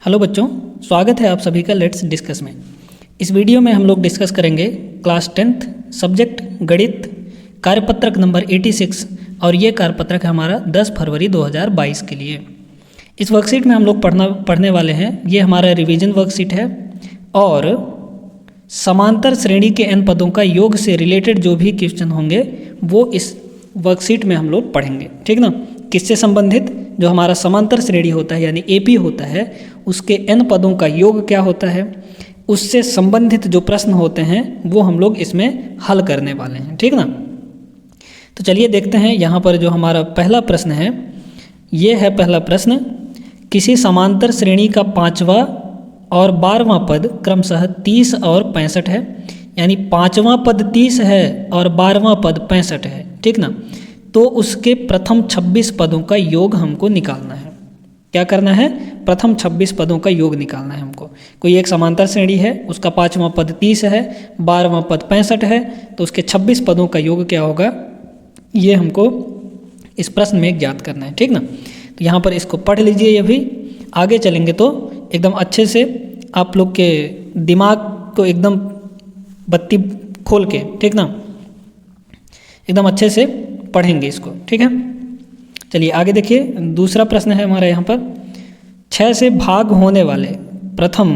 Hello बच्चों, स्वागत है आप सभी का लेट्स डिस्कस में। इस वीडियो में हम लोग डिस्कस करेंगे क्लास 10th सब्जेक्ट गणित कार्यपत्रक नंबर 86 और ये कार्यपत्रक है हमारा 10 फरवरी 2022 के लिए। इस वर्कशीट में हम लोग पढ़ने वाले हैं, ये हमारा रिवीजन वर्कशीट है और समांतर श्रेणी के n पदों का योग से रिलेटेड जो भी क्वेश्चन होंगे वो इस वर्कशीट में हम लोग पढ़ेंगे, ठीक ना। किससे संबंधित, जो हमारा समांतर श्रेणी होता है यानी एपी होता है, उसके n पदों का योग क्या होता है, उससे संबंधित जो प्रश्न होते हैं वो हम लोग इसमें हल करने वाले हैं, ठीक ना। तो चलिए देखते हैं यहाँ पर जो हमारा पहला प्रश्न है, ये है पहला प्रश्न। किसी समांतर श्रेणी का 5वां और 12वां पद क्रमशः 30 और 65 है, यानी 5वां पद 30 है और 12वां पद 65 है, ठीक ना। तो उसके प्रथम 26 पदों का योग हमको निकालना है। क्या करना है? प्रथम 26 पदों का योग निकालना है हमको। कोई एक समांतर श्रेणी है, उसका 5वां पद 30 है, 12वां पद 65 है, तो उसके 26 पदों का योग क्या होगा, ये हमको इस प्रश्न में ज्ञात करना है, ठीक ना। तो यहाँ पर इसको पढ़ लीजिए। ये भी आगे चलेंगे तो एकदम अच्छे से आप लोग के दिमाग को एकदम बत्ती खोल के, ठीक ना, एकदम अच्छे से पढ़ेंगे इसको, ठीक है। चलिए आगे देखिए, दूसरा प्रश्न है हमारा यहाँ पर। 6 से भाग होने वाले प्रथम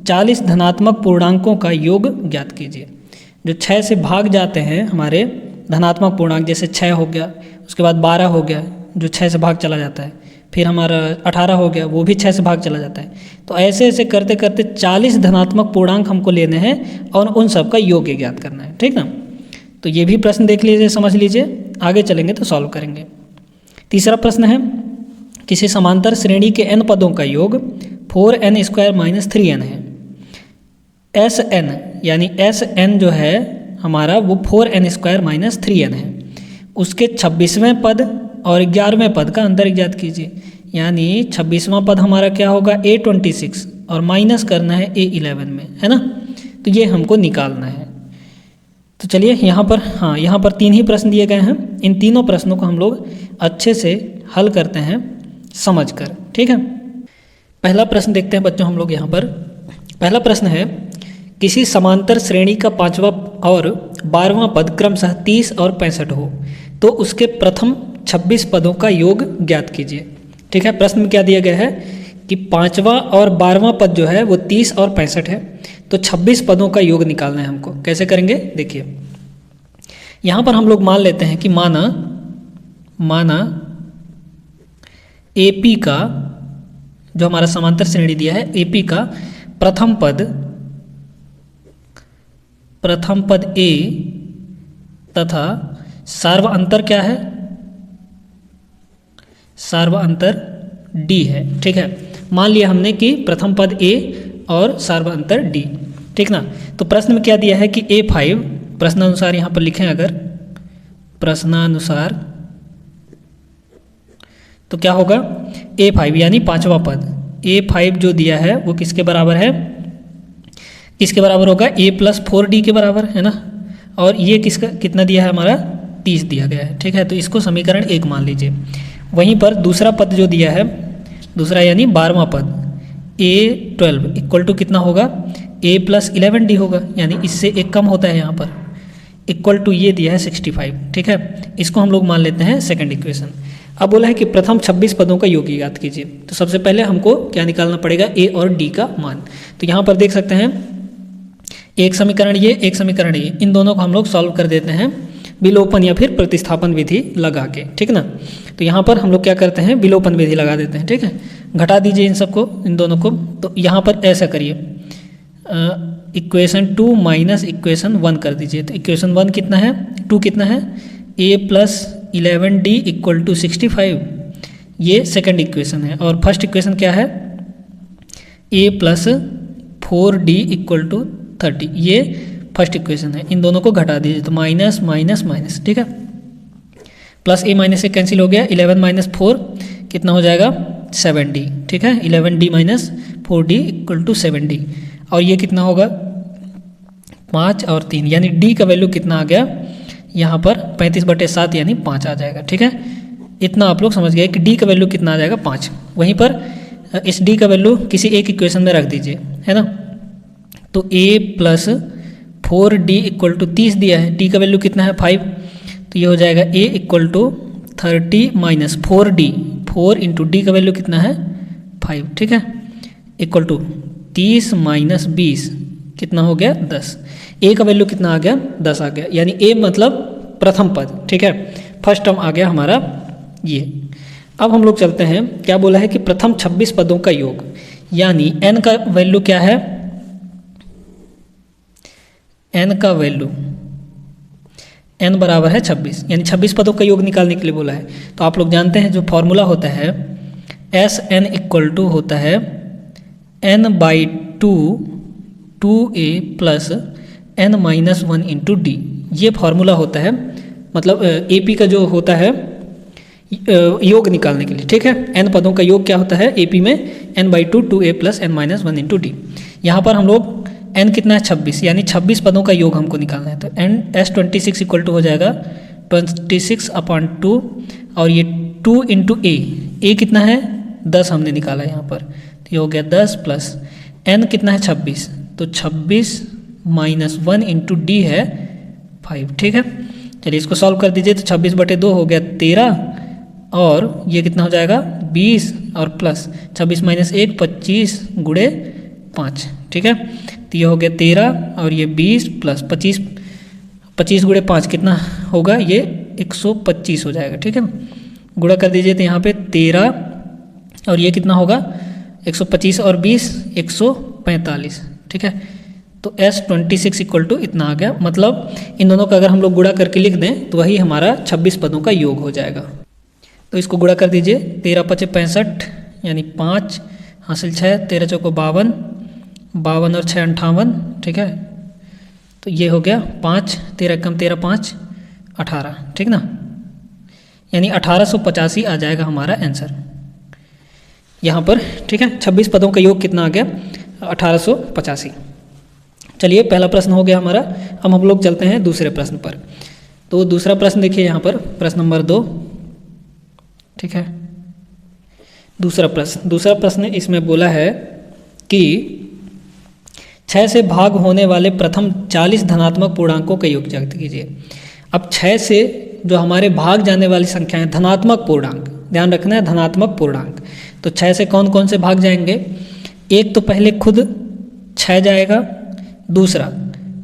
40 धनात्मक पूर्णांकों का योग ज्ञात कीजिए। जो 6 से भाग जाते हैं हमारे धनात्मक पूर्णांक, जैसे 6 हो गया, उसके बाद 12 हो गया, जो 6 से भाग चला जाता है, फिर हमारा 18 हो गया, वो भी 6 से भाग चला जाता है। तो ऐसे ऐसे करते करते 40 धनात्मक पूर्णांक हमको लेने हैं और उन सब का योग ज्ञात करना है, ठीक ना। तो ये भी प्रश्न देख लीजिए, समझ लीजिए, आगे चलेंगे तो सॉल्व करेंगे। तीसरा प्रश्न है, किसी समांतर श्रेणी के n पदों का योग 4n² - 3n है। Sn यानी Sn जो है हमारा वो 4n² - 3n है। उसके 26वें पद और 11वें पद का अंतर ज्ञात कीजिए। यानी 26वां पद हमारा क्या होगा, A26 और माइनस करना है A11 में, है ना। तो ये हमको निकालना है। तो चलिए यहाँ पर, हाँ, यहाँ पर 3 ही प्रश्न दिए गए हैं। इन तीनों प्रश्नों को हम लोग अच्छे से हल करते हैं समझकर, ठीक है। पहला प्रश्न देखते हैं बच्चों हम लोग यहाँ पर। पहला प्रश्न है, किसी समांतर श्रेणी का 5वां और 12वां पद क्रमशः 30 और 65 हो तो उसके प्रथम 26 पदों का योग ज्ञात कीजिए, ठीक है। प्रश्न में क्या दिया गया है कि 5वां और 12वां पद जो है वो 30 और 65 है, तो 26 पदों का योग निकालना है हमको। कैसे करेंगे देखिए, यहाँ पर हम लोग मान लेते हैं कि माना AP का, जो हमारा समांतर श्रेणी दिया है, AP का प्रथम पद A तथा सार्व अंतर क्या है, सार्व अंतर D है, ठीक है। मान लिया हमने कि प्रथम पद A और सार्व अंतर D, ठीक ना। तो प्रश्न में क्या दिया है कि A5, प्रश्नानुसार यहाँ पर लिखें अगर प्रश्नानुसार, तो क्या होगा, A5 यानी 5वां पद A5 जो दिया है वो किसके बराबर है, किसके बराबर होगा, A+4D के बराबर, है ना। और ये किसका कितना दिया है हमारा, 30 दिया गया है, ठीक है। तो इसको समीकरण 1 मान लीजिए। वहीं पर दूसरा पद जो दिया है, दूसरा यानी 12वां पद A12 इक्वल टू कितना होगा, A+11D होगा, यानी इससे एक कम होता है यहाँ पर, इक्वल टू ये दिया है 65, ठीक है। इसको हम लोग मान लेते हैं सेकंड इक्वेशन। अब बोला है कि प्रथम 26 पदों का योग ज्ञात कीजिए। तो सबसे पहले हमको क्या निकालना पड़ेगा, A और D का मान। तो यहाँ पर देख सकते हैं, एक समीकरण ये, एक समीकरण ये, इन दोनों को हम लोग सॉल्व कर देते हैं विलोपन या फिर प्रतिस्थापन विधि लगा के, ठीक ना। तो यहाँ पर हम लोग क्या करते हैं, विलोपन विधि लगा देते हैं, ठीक है। घटा दीजिए इन सबको, इन दोनों को। तो यहाँ पर ऐसा करिए, इक्वेशन 2 माइनस इक्वेशन 1 कर दीजिए। तो इक्वेशन 1 कितना है, 2 कितना है, A+11D इक्वल टू 65, ये सेकंड इक्वेशन है। और फर्स्ट इक्वेशन क्या है, A+4D इक्वल टू 30, ये फर्स्ट इक्वेशन है। इन दोनों को घटा दीजिए, तो माइनस माइनस माइनस, ठीक है। प्लस A माइनस से कैंसिल हो गया, 11 - 4 कितना हो जाएगा, 7D, ठीक है। 11D - 4D equal to 7D। और ये कितना होगा, 5 और 3, यानी D का वैल्यू कितना आ गया यहाँ पर, 35/7 यानी 5 आ जाएगा, ठीक है। इतना आप लोग समझ गए कि D का वैल्यू कितना आ जाएगा, 5। वहीं पर इस डी का वैल्यू किसी एक इक्वेशन में रख दीजिए, है ना। तो a plus 4d equal to 30 दिया है, d का वैल्यू कितना है 5, तो ये हो जाएगा a equal to 30 minus 4d, 4 into D का वैल्यू कितना है 5, ठीक है, इक्वल टू 30 माइनस 20 कितना हो गया 10। a का वैल्यू कितना आ गया 10 आ गया, यानी a मतलब प्रथम पद, ठीक है, फर्स्ट टर्म आ गया हमारा ये। अब हम लोग चलते हैं, क्या बोला है कि प्रथम 26 पदों का योग, यानी n का वैल्यू क्या है, n का वैल्यू n बराबर है 26, यानी 26 पदों का योग निकालने के लिए बोला है। तो आप लोग जानते हैं जो फॉर्मूला होता है एस एन इक्वल टू होता है n by 2a plus n minus 1 into D, ये फॉर्मूला होता है, मतलब AP का जो होता है योग निकालने के लिए, ठीक है। n पदों का योग क्या होता है AP में n by 2a plus n minus 1 into D. यहाँ पर हम लोग n कितना है 26, यानी 26 पदों का योग हमको निकालना है। तो S26 इक्वल टू हो जाएगा 26/2 और ये 2 इंटू a कितना है 10 हमने निकाला यहाँ पर, तो ये हो गया 10 प्लस n कितना है 26, तो 26 माइनस 1 इंटू डी है 5, ठीक है। चलिए इसको सॉल्व कर दीजिए, तो 26/2 हो गया 13 और ये कितना हो जाएगा 20 और प्लस 26 माइनस 1 25 गुणे 5, ठीक है, तो ये हो गया 13 और ये 20 प्लस 25 गुणे 5 कितना होगा, ये 125 हो जाएगा, ठीक है ना। गुणा कर दीजिए तो यहाँ पे 13 और ये कितना होगा 125 और 20 145, ठीक है। तो S26 इक्वल टू इतना आ गया, मतलब इन दोनों का अगर हम लोग गुणा करके लिख दें तो वही हमारा 26 पदों का योग हो जाएगा। तो इसको गुणा कर दीजिए, 13×5 = 65 यानी 5 हासिल 6, 13 × 4 = 52, 52 और 6 = 58, ठीक है। तो ये हो गया 5, 13 कम 13 5 18, ठीक ना, यानी 1885 आ जाएगा हमारा आंसर यहाँ पर, ठीक है। 26 पदों का योग कितना आ गया 1885। चलिए पहला प्रश्न हो गया हमारा। अब हम लोग चलते हैं दूसरे प्रश्न पर। तो दूसरा प्रश्न देखिए यहाँ पर, प्रश्न नंबर 2, ठीक है। दूसरा प्रश्न इसमें बोला है कि 6 से भाग होने वाले प्रथम 40 धनात्मक पूर्णांकों का योग ज्ञात कीजिए। अब 6 से जो हमारे भाग जाने वाली संख्या है धनात्मक पूर्णांक, ध्यान रखना है धनात्मक पूर्णांक, तो 6 से कौन कौन से भाग जाएंगे, एक तो पहले खुद 6 जाएगा, दूसरा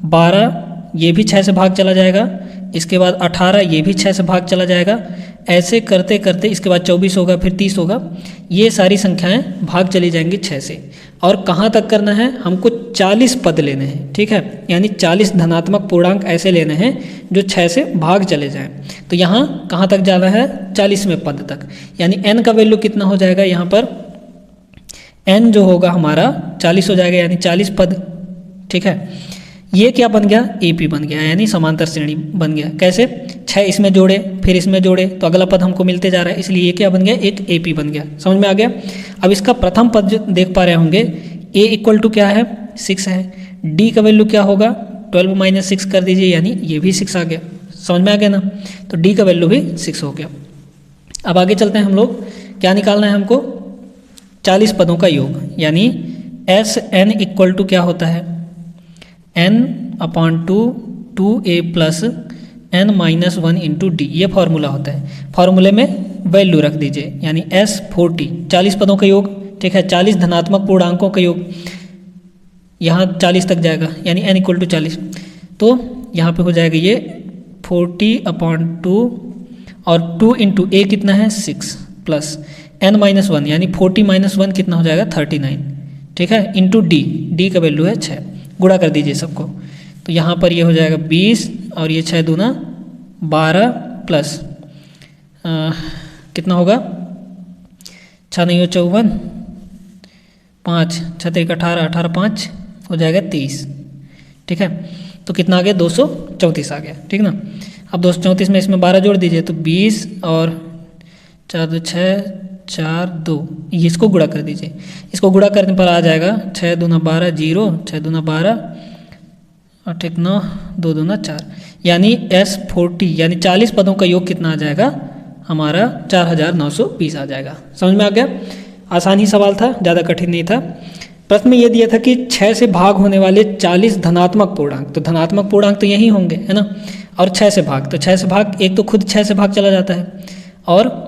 12 ये भी 6 से भाग चला जाएगा, इसके बाद 18 ये भी 6 से भाग चला जाएगा, ऐसे करते करते इसके बाद 24 होगा, फिर 30 होगा, ये सारी संख्याएं भाग चली जाएंगी 6 से। और कहाँ तक करना है, हमको 40 पद लेने हैं, ठीक है, यानी 40 धनात्मक पूर्णांक ऐसे लेने हैं जो 6 से भाग चले जाएं। तो यहाँ कहाँ तक जाना है 40वें पद तक, यानी n का वैल्यू कितना हो जाएगा, यहाँ पर n जो होगा हमारा 40 हो जाएगा, यानी 40 पद, ठीक है। ये क्या बन गया AP बन गया, यानी समांतर श्रेणी बन गया। कैसे, 6 इसमें जोड़े फिर इसमें जोड़े तो अगला पद हमको मिलते जा रहा है, इसलिए ये क्या बन गया एक AP बन गया, समझ में आ गया। अब इसका प्रथम पद जो देख पा रहे होंगे A इक्वल टू क्या है 6 है, D का वैल्यू क्या होगा 12 माइनस 6 कर दीजिए, यानी ये भी 6 आ गया, समझ में आ गया ना। तो D का वैल्यू भी 6 हो गया। अब आगे चलते हैं हम लोग, क्या निकालना है हमको 40 पदों का योग, यानी SN इक्वल टू क्या होता है n/2 2a plus n minus 1 into D, ये फॉर्मूला होता है। फॉर्मूले में वैल्यू रख दीजिए, यानी S40 40 पदों का योग, ठीक है, 40 धनात्मक पूर्णांकों का योग, यहाँ 40 तक जाएगा, यानी n इक्वल टू 40, तो यहाँ पे हो जाएगा ये 40/2 और 2 इंटू a कितना है 6 प्लस n माइनस 1, यानी 40 माइनस 1 कितना हो जाएगा 39, ठीक है, इंटू d का वैल्यू है 6, गुणा कर दीजिए सबको, तो यहाँ पर ये हो जाएगा 20 और ये 6 दूना 12 प्लस कितना होगा 6 नहीं हो 54, 5 6 × 18 18 5 हो जाएगा 30, ठीक है। तो कितना आ गया 234 आ गया, ठीक ना। अब 234 में इसमें 12 जोड़ दीजिए, तो 20 और 4 2 6 4 2, इसको गुणा कर दीजिए, इसको गुणा करने पर आ जाएगा 6 दूना 12 0, 6 दूना 12 और ठीक 9 2 दूना 4, यानी S40 यानी 40 पदों का योग कितना आ जाएगा हमारा 4920 आ जाएगा, समझ में आ गया। आसान ही सवाल था, ज़्यादा कठिन नहीं था। प्रश्न में ये दिया था कि 6 से भाग होने वाले 40 धनात्मक पूर्णांक, तो धनात्मक पूर्णांक तो यही होंगे, है ना, और 6 से भाग, तो 6 से भाग, एक तो खुद 6 से भाग चला जाता है, और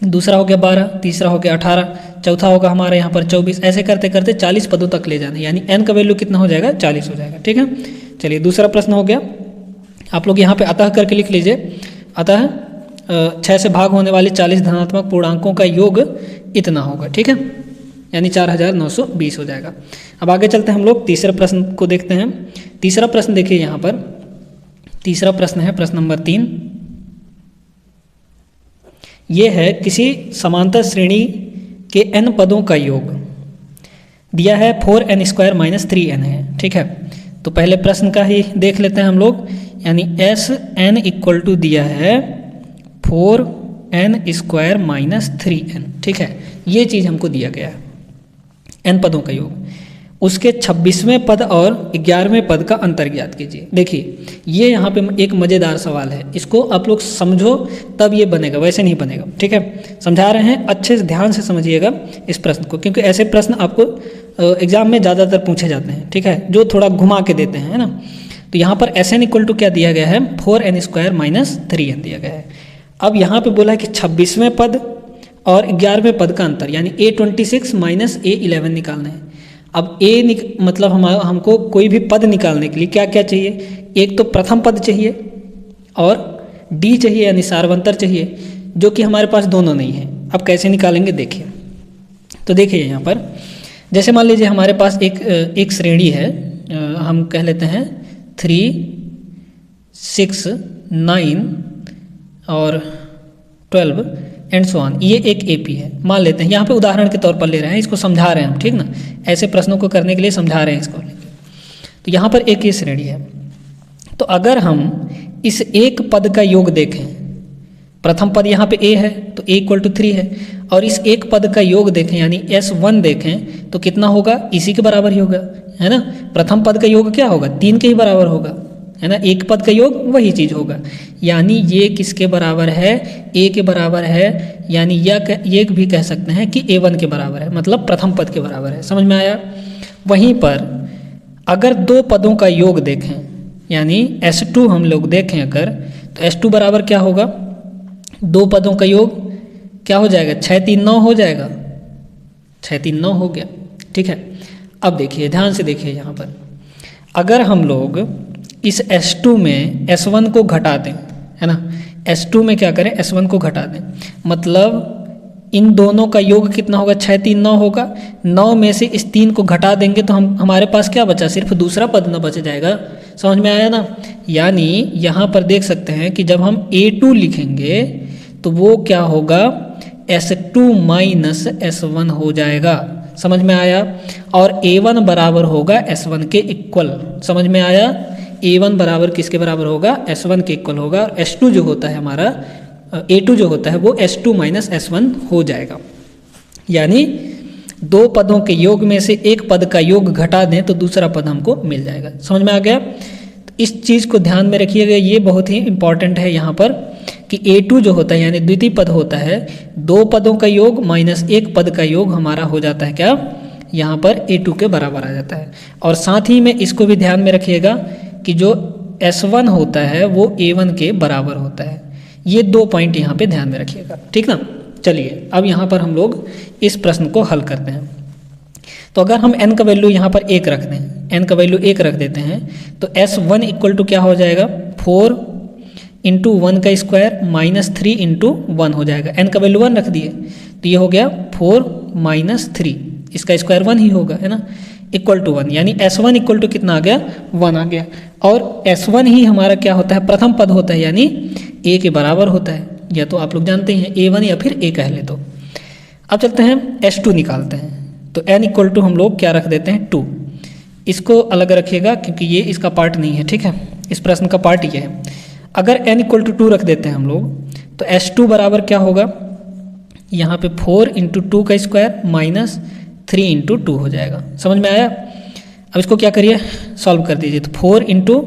दूसरा हो गया 12, तीसरा हो गया 18, चौथा होगा हमारे यहाँ पर 24, ऐसे करते करते 40 पदों तक ले जाना, यानी n का वैल्यू कितना हो जाएगा, 40 हो जाएगा। ठीक है, चलिए दूसरा प्रश्न हो गया। आप लोग यहाँ पे अतः करके लिख लीजिए, अतः 6 से भाग होने वाले 40 धनात्मक पूर्णांकों का योग इतना होगा। ठीक है, यानी 4920 हो जाएगा। अब आगे चलते हैं हम लोग, तीसरे प्रश्न को देखते हैं। तीसरा प्रश्न देखिए यहाँ पर, तीसरा प्रश्न है प्रश्न नंबर 3। ये है किसी समांतर श्रेणी के n पदों का योग दिया है 4n² - 3n है। ठीक है, तो पहले प्रश्न का ही देख लेते हैं हम लोग, यानी Sn = दिया है 4n² - 3n। ठीक है, ये चीज़ हमको दिया गया है, n पदों का योग, उसके 26वें पद और 11वें पद का अंतर ज्ञात कीजिए। देखिए ये यहाँ पे एक मज़ेदार सवाल है, इसको आप लोग समझो तब ये बनेगा, वैसे नहीं बनेगा। ठीक है, समझा रहे हैं, अच्छे से ध्यान से समझिएगा इस प्रश्न को, क्योंकि ऐसे प्रश्न आपको एग्जाम में ज़्यादातर पूछे जाते हैं। ठीक है, जो थोड़ा घुमा के देते हैं, है ना। तो यहाँ पर Sn = क्या दिया गया है, 4n² - 3n दिया गया है। अब यहाँ पे बोला है कि 26वें पद और 11वें पद का अंतर, यानी A26 - A11 निकालना है। अब मतलब हमको कोई भी पद निकालने के लिए क्या क्या चाहिए, एक तो प्रथम पद चाहिए और D चाहिए, यानी सार्वंतर चाहिए, जो कि हमारे पास दोनों नहीं है। अब कैसे निकालेंगे देखिए, तो देखिए यहाँ पर जैसे मान लीजिए हमारे पास एक श्रेणी है, हम कह लेते हैं 3, 6, 9 और 12 एंड सो ऑन, ये एक AP है मान लेते हैं। यहाँ पे उदाहरण के तौर पर ले रहे हैं, इसको समझा रहे हैं हम, ठीक ना, ऐसे प्रश्नों को करने के लिए समझा रहे हैं इसको। तो यहाँ पर एक ये श्रेणी है, तो अगर हम इस एक पद का योग देखें, प्रथम पद यहाँ पे A है तो A = 3 है, और इस एक पद का योग देखें यानी S1 देखें तो कितना होगा, इसी के बराबर ही होगा, है ना। प्रथम पद का योग क्या होगा, 3 के ही बराबर होगा, है ना। एक पद का योग वही चीज़ होगा, यानी ये किसके बराबर है, A के बराबर है, यानी ये भी कह सकते हैं कि A1 के बराबर है, मतलब प्रथम पद के बराबर है। समझ में आया। वहीं पर अगर दो पदों का योग देखें, यानी S2 हम लोग देखें अगर, तो S2 बराबर क्या होगा, दो पदों का योग क्या हो जाएगा, 6 3 9 हो जाएगा, 6 3 9 हो गया। ठीक है, अब देखिए ध्यान से देखिए यहाँ पर, अगर हम लोग इस S2 में S1 को घटा दें, है ना, S2 में क्या करें, S1 को घटा दें, मतलब इन दोनों का योग कितना होगा, 6 3 9 होगा। 9 में से इस 3 को घटा देंगे तो हमारे पास क्या बचा, सिर्फ दूसरा पद न बच जाएगा। समझ में आया ना। यानी यहाँ पर देख सकते हैं कि जब हम A2 लिखेंगे तो वो क्या होगा, S2 - S1 हो जाएगा। समझ में आया। और A1 बराबर होगा S1 के इक्वल। समझ में आया। A1 बराबर किसके बराबर होगा, S1 के इक्वल होगा। और S2 जो होता है हमारा, A2 जो होता है वो S2 - S1 हो जाएगा। यानी दो पदों के योग में से एक पद का योग घटा दें तो दूसरा पद हमको मिल जाएगा। समझ में आ गया। तो इस चीज़ को ध्यान में रखिएगा, ये बहुत ही इंपॉर्टेंट है यहाँ पर कि A2 जो होता है यानी द्वितीय पद होता है, दो पदों का योग माइनस एक पद का योग हमारा हो जाता है क्या, यहाँ पर A2 के बराबर आ जाता है। और साथ ही में इसको भी ध्यान में रखिएगा कि जो S1 होता है वो A1 के बराबर होता है। ये दो पॉइंट यहाँ पे ध्यान में रखिएगा, ठीक ना। चलिए अब यहाँ पर हम लोग इस प्रश्न को हल करते हैं। तो अगर हम n का वैल्यू यहाँ पर 1 रख दें, n का वैल्यू 1 रख देते हैं तो S1 इक्वल टू क्या हो जाएगा, 4 × 1 का स्क्वायर माइनस 3 × 1 हो जाएगा। n का वैल्यू 1 रख दिए तो ये हो गया 4 - 3, इसका स्क्वायर 1 ही होगा, है ना, इक्वल टू 1। यानी S1 इक्वल टू कितना आ गया, 1 आ गया। और S1 ही हमारा क्या होता है, प्रथम पद होता है, यानी A के बराबर होता है। या तो आप लोग जानते हैं A1 या फिर A कह ले। तो अब चलते हैं S2 निकालते हैं। तो n इक्वल टू हम लोग क्या रख देते हैं, 2। इसको अलग रखिएगा क्योंकि ये इसका पार्ट नहीं है, ठीक है, इस प्रश्न का पार्ट ये है। अगर n इक्वल टू 2 रख देते हैं हम लोग तो S2 बराबर क्या होगा, यहाँ पे 4 × 2 का स्क्वायर माइनस 3 × 2 हो जाएगा। समझ में आया। अब इसको क्या करिए, सॉल्व कर दीजिए। तो 4 ×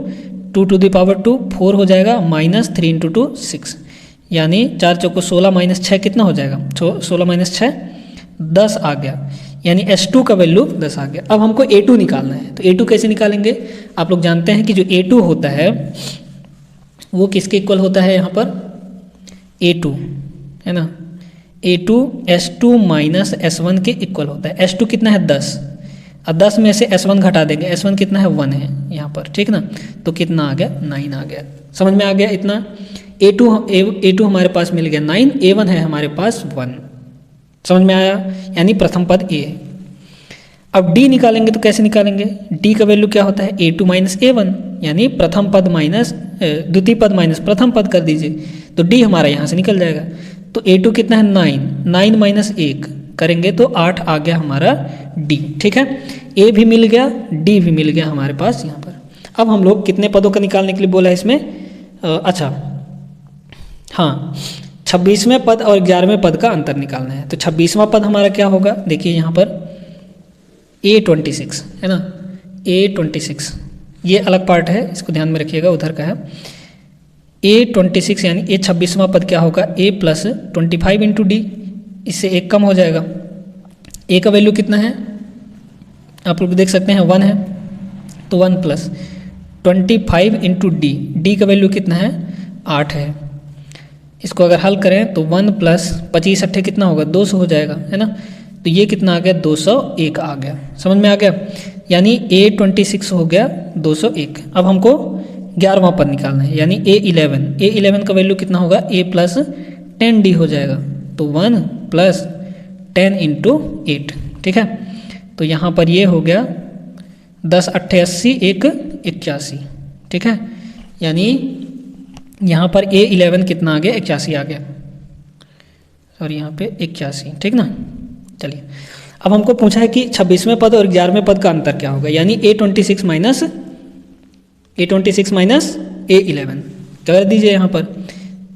2⁻², 4 हो जाएगा, माइनस 3 × 2 6, यानी 4 चौको 16 - 6 कितना हो जाएगा, 16 - 6 10 आ गया, यानी S2 का वैल्यू 10 आ गया। अब हमको A2 निकालना है, तो A2 कैसे निकालेंगे? आप लोग जानते हैं कि जो A2 होता है वो किसके इक्वल होता है? यहाँ पर A2 है ना, A2 S2 माइनस S1 के इक्वल होता है। S2 कितना है? 10, अब 10 में से S1 घटा देंगे, S1 कितना है? 1 है यहाँ पर, ठीक ना, तो कितना आ गया? 9 आ गया। समझ में आ गया इतना? A2 हमारे पास मिल गया 9, A1 है हमारे पास 1। समझ में आया? यानी प्रथम पद A। अब D निकालेंगे तो कैसे निकालेंगे? D का वैल्यू क्या होता है? A2 माइनस A1, यानी प्रथम पद माइनस द्वितीय पद माइनस प्रथम पद कर दीजिए, तो D हमारा यहाँ से निकल जाएगा। तो A2 कितना है? 9 माइनस 1 करेंगे तो 8 आ गया हमारा D। ठीक है, A भी मिल गया, D भी मिल गया हमारे पास यहाँ पर। अब हम लोग कितने पदों का निकालने के लिए बोला है इसमें? अच्छा हाँ, 26वें पद और 11वें पद का अंतर निकालना है। तो 26वां पद हमारा क्या होगा? देखिए यहाँ पर A26 है ना, A26 ये अलग पार्ट है, इसको ध्यान में रखिएगा, उधर का है। A26 यानी A26वां पद क्या होगा? A प्लस 25 इंटू D, इससे एक कम हो जाएगा। A का वैल्यू कितना है? आप लोग देख सकते हैं 1 है, तो 1 प्लस 25 इंटू D, D का वैल्यू कितना है? 8 है। इसको अगर हल करें तो 1 प्लस 25 अट्ठे कितना होगा? 200 हो जाएगा, है ना। तो ये कितना आ गया? 201 आ गया। समझ में आ गया? यानी A26 हो गया 201। अब हमको 11वां पद निकालना है, यानी A11 का वैल्यू कितना होगा? A प्लस 10D हो जाएगा, तो 1 प्लस 10 इंटू 8। ठीक है, तो यहाँ पर ये हो गया 10 अट्ठे 80, 1 81। ठीक है, यानी यहाँ पर A11 कितना आ गया? 81 आ गया, और यहाँ पे 81। ठीक ना। चलिए, अब हमको पूछा है कि 26वें पद और 11वें पद का अंतर क्या होगा, यानी A26 माइनस A11 कर दीजिए यहाँ पर,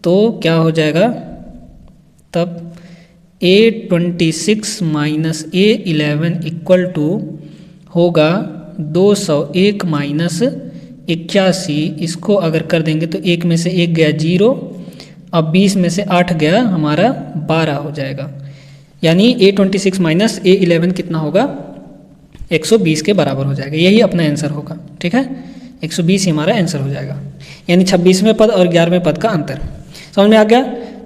तो क्या हो जाएगा? तब A26 minus A11 equal to होगा 201 माइनस 81। इसको अगर कर देंगे तो 1 में से 1 गया 0, अब 20 में से 8 गया हमारा 12 हो जाएगा। यानी A26 माइनस A11 कितना होगा? 120 के बराबर हो जाएगा। यही अपना आंसर होगा। ठीक है, 120 ही हमारा आंसर हो जाएगा, यानी 26वें पद और 11वें पद का अंतर। समझ में आ गया?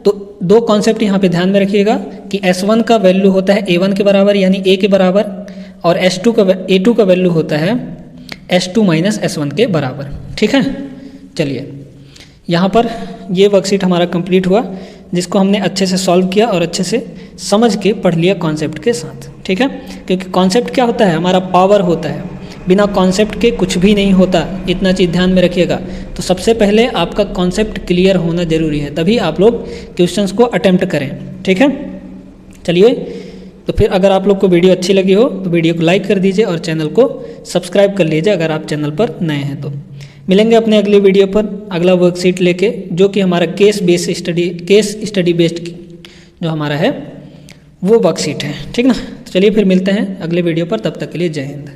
तो दो कॉन्सेप्ट यहाँ पे ध्यान में रखिएगा कि S1 का वैल्यू होता है A1 के बराबर, यानी A के बराबर, और A2 का वैल्यू होता है S2 माइनस S1 के बराबर। ठीक है, चलिए यहाँ पर ये वर्कशीट हमारा कंप्लीट हुआ, जिसको हमने अच्छे से सॉल्व किया और अच्छे से समझ के पढ़ लिया कॉन्सेप्ट के साथ। ठीक है, क्योंकि कॉन्सेप्ट क्या होता है? हमारा पावर होता है, बिना कॉन्सेप्ट के कुछ भी नहीं होता, इतना चीज़ ध्यान में रखिएगा। तो सबसे पहले आपका कॉन्सेप्ट क्लियर होना ज़रूरी है, तभी आप लोग क्वेश्चंस को अटेम्प्ट करें। ठीक है, चलिए, तो फिर अगर आप लोग को वीडियो अच्छी लगी हो तो वीडियो को लाइक कर दीजिए और चैनल को सब्सक्राइब कर लीजिए अगर आप चैनल पर नए हैं तो। मिलेंगे अपने अगले वीडियो पर अगला वर्कशीट लेके, जो कि हमारा केस स्टडी बेस्ड जो हमारा है वो वर्कशीट है। ठीक ना। तो चलिए फिर मिलते हैं अगले वीडियो पर, तब तक के लिए जय हिंद।